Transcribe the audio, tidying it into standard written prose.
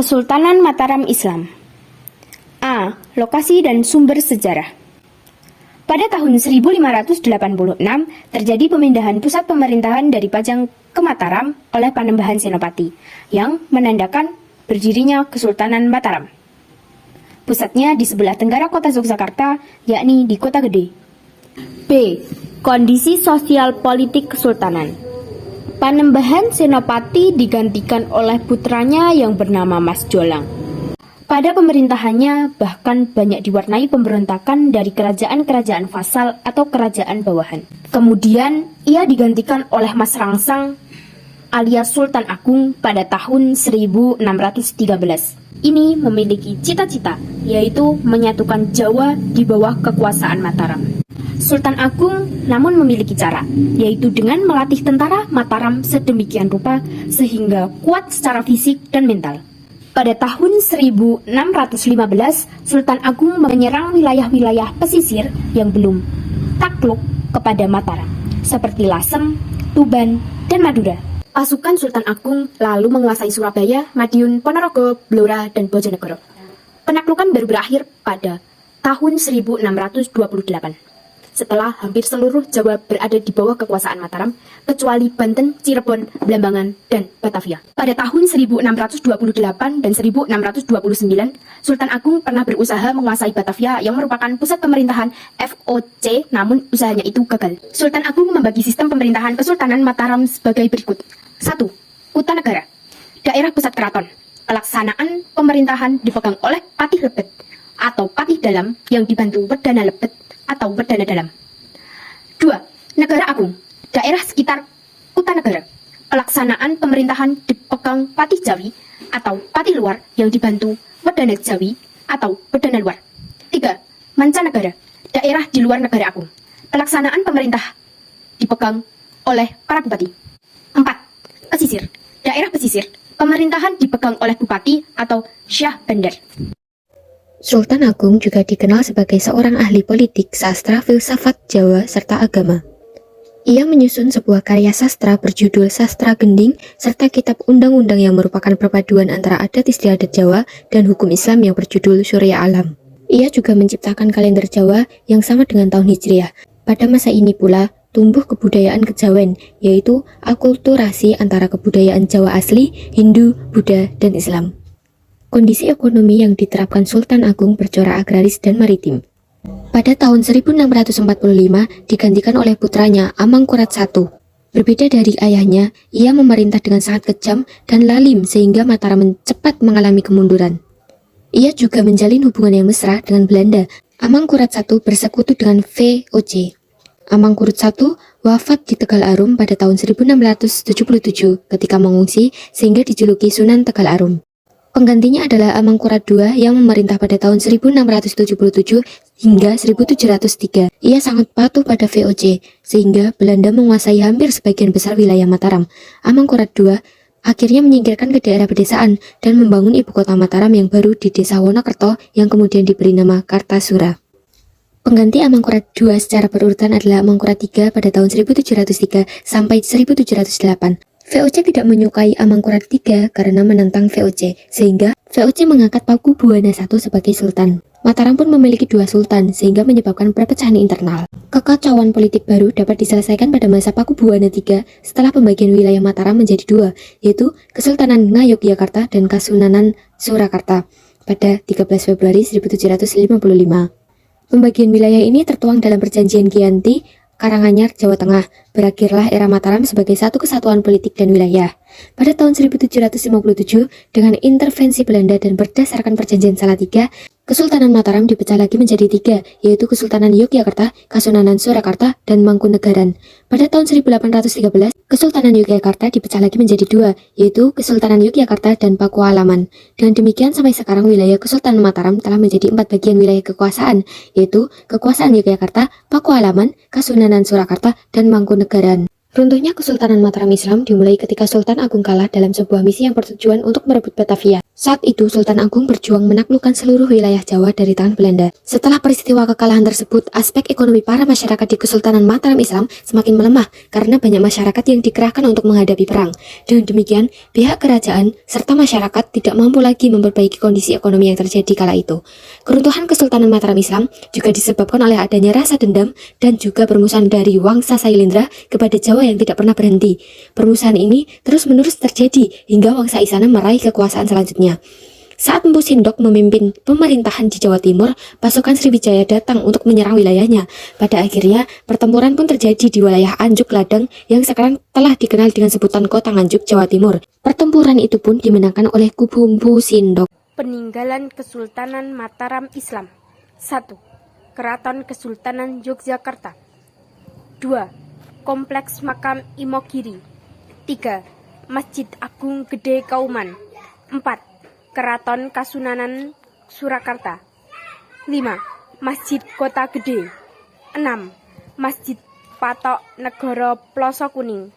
Kesultanan Mataram Islam. A. Lokasi dan sumber sejarah. Pada tahun 1586 terjadi pemindahan pusat pemerintahan dari Pajang ke Mataram oleh Panembahan Senopati yang menandakan berdirinya Kesultanan Mataram. Pusatnya di sebelah tenggara kota Yogyakarta, yakni di Kota Gede. B. Kondisi sosial politik Kesultanan. Panembahan Senopati digantikan oleh putranya yang bernama Mas Jolang. Pada pemerintahannya bahkan banyak diwarnai pemberontakan dari kerajaan-kerajaan vasal atau kerajaan bawahan. Kemudian ia digantikan oleh Mas Rangsang alias Sultan Agung pada tahun 1613. Ini memiliki cita-cita, yaitu menyatukan Jawa di bawah kekuasaan Mataram. Sultan Agung namun memiliki cara, yaitu dengan melatih tentara Mataram sedemikian rupa sehingga kuat secara fisik dan mental. Pada tahun 1615, Sultan Agung menyerang wilayah-wilayah pesisir yang belum takluk kepada Mataram, seperti Lasem, Tuban, dan Madura. Pasukan Sultan Agung lalu menguasai Surabaya, Madiun, Ponorogo, Blora, dan Bojonegoro. Penaklukan baru berakhir pada tahun 1628. Setelah hampir seluruh Jawa berada di bawah kekuasaan Mataram, kecuali Banten, Cirebon, Blambangan, dan Batavia. Pada tahun 1628 dan 1629, Sultan Agung pernah berusaha menguasai Batavia yang merupakan pusat pemerintahan VOC, namun usahanya itu gagal. Sultan Agung membagi sistem pemerintahan Kesultanan Mataram sebagai berikut. 1. Kuta Negara, daerah pusat keraton. Pelaksanaan pemerintahan dipegang oleh Patih Lebet atau Patih Dalam yang dibantu Perdana Lebet atau Perdana Dalam. 2. Negara Agung, daerah sekitar Kuta Negara. Pelaksanaan pemerintahan dipegang Patih Jawi atau Patih Luar yang dibantu Perdana Jawi atau Perdana Luar. 3. Mancanegara, daerah di luar Negara Agung. Pelaksanaan pemerintah dipegang oleh para bupati. 4. Pesisir, daerah pesisir. Pemerintahan dipegang oleh bupati atau Syah Bandar. Sultan Agung juga dikenal sebagai seorang ahli politik, sastra, filsafat Jawa, serta agama. Ia menyusun sebuah karya sastra berjudul Sastra Gending, serta kitab undang-undang yang merupakan perpaduan antara adat istiadat Jawa dan hukum Islam yang berjudul Surya Alam. Ia juga menciptakan kalender Jawa yang sama dengan tahun Hijriah. Pada masa ini pula, tumbuh kebudayaan kejawen, yaitu akulturasi antara kebudayaan Jawa asli, Hindu, Buddha, dan Islam. Kondisi ekonomi yang diterapkan Sultan Agung bercorak agraris dan maritim. Pada tahun 1645 digantikan oleh putranya Amangkurat I. Berbeda dari ayahnya, ia memerintah dengan sangat kejam dan lalim sehingga Mataram cepat mengalami kemunduran. Ia juga menjalin hubungan yang mesra dengan Belanda. Amangkurat I bersekutu dengan VOC. Amangkurat I wafat di Tegal Arum pada tahun 1677 ketika mengungsi sehingga dijuluki Sunan Tegal Arum. Penggantinya adalah Amangkurat II yang memerintah pada tahun 1677 hingga 1703. Ia sangat patuh pada VOC, sehingga Belanda menguasai hampir sebagian besar wilayah Mataram. Amangkurat II akhirnya menyingkirkan ke daerah pedesaan dan membangun ibu kota Mataram yang baru di desa Wonokerto yang kemudian diberi nama Kartasura. Pengganti Amangkurat II secara berurutan adalah Amangkurat III pada tahun 1703 sampai 1708. VOC tidak menyukai Amangkurat III karena menentang VOC, sehingga VOC mengangkat Pakubuwana I sebagai sultan. Mataram pun memiliki dua sultan, sehingga menyebabkan perpecahan internal. Kekacauan politik baru dapat diselesaikan pada masa Pakubuwana III setelah pembagian wilayah Mataram menjadi dua, yaitu Kesultanan Ngayogyakarta dan Kasunanan Surakarta pada 13 Februari 1755. Pembagian wilayah ini tertuang dalam Perjanjian Giyanti, Karanganyar, Jawa Tengah. Berakhirlah era Mataram sebagai satu kesatuan politik dan wilayah. Pada tahun 1757, dengan intervensi Belanda dan berdasarkan Perjanjian Salatiga, Kesultanan Mataram dipecah lagi menjadi tiga, yaitu Kesultanan Yogyakarta, Kasunanan Surakarta, dan Mangkunegaran. Pada tahun 1813, Kesultanan Yogyakarta dipecah lagi menjadi dua, yaitu Kesultanan Yogyakarta dan Pakualaman. Dengan demikian, sampai sekarang wilayah Kesultanan Mataram telah menjadi 4 bagian wilayah kekuasaan, yaitu Kekuasaan Yogyakarta, Pakualaman, Kasunanan Surakarta, dan Mangkunegaran. Runtuhnya Kesultanan Mataram Islam dimulai ketika Sultan Agung kalah dalam sebuah misi yang bertujuan untuk merebut Batavia. Saat itu, Sultan Agung berjuang menaklukkan seluruh wilayah Jawa dari tangan Belanda. Setelah peristiwa kekalahan tersebut, aspek ekonomi para masyarakat di Kesultanan Mataram Islam semakin melemah karena banyak masyarakat yang dikerahkan untuk menghadapi perang. Dengan demikian, pihak kerajaan serta masyarakat tidak mampu lagi memperbaiki kondisi ekonomi yang terjadi kala itu. Keruntuhan Kesultanan Mataram Islam juga disebabkan oleh adanya rasa dendam dan juga permusuhan dari Wangsa Sailendra kepada Jawa yang tidak pernah berhenti. Permusuhan ini terus-menerus terjadi hingga Wangsa Isana meraih kekuasaan selanjutnya. Saat Empu Sindok memimpin pemerintahan di Jawa Timur, pasukan Sriwijaya datang untuk menyerang wilayahnya. Pada akhirnya, pertempuran pun terjadi di wilayah Anjuk Ladang yang sekarang telah dikenal dengan sebutan Kota Nganjuk, Jawa Timur. Pertempuran itu pun dimenangkan oleh kubu Empu Sindok. Peninggalan Kesultanan Mataram Islam. 1. Keraton Kesultanan Yogyakarta. 2. Kompleks Makam Imogiri. 3. Masjid Agung Gede Kauman. 4. Keraton Kasunanan Surakarta. 5. Masjid Kota Gede. 6. Masjid Patok Negoro Ploso Kuning.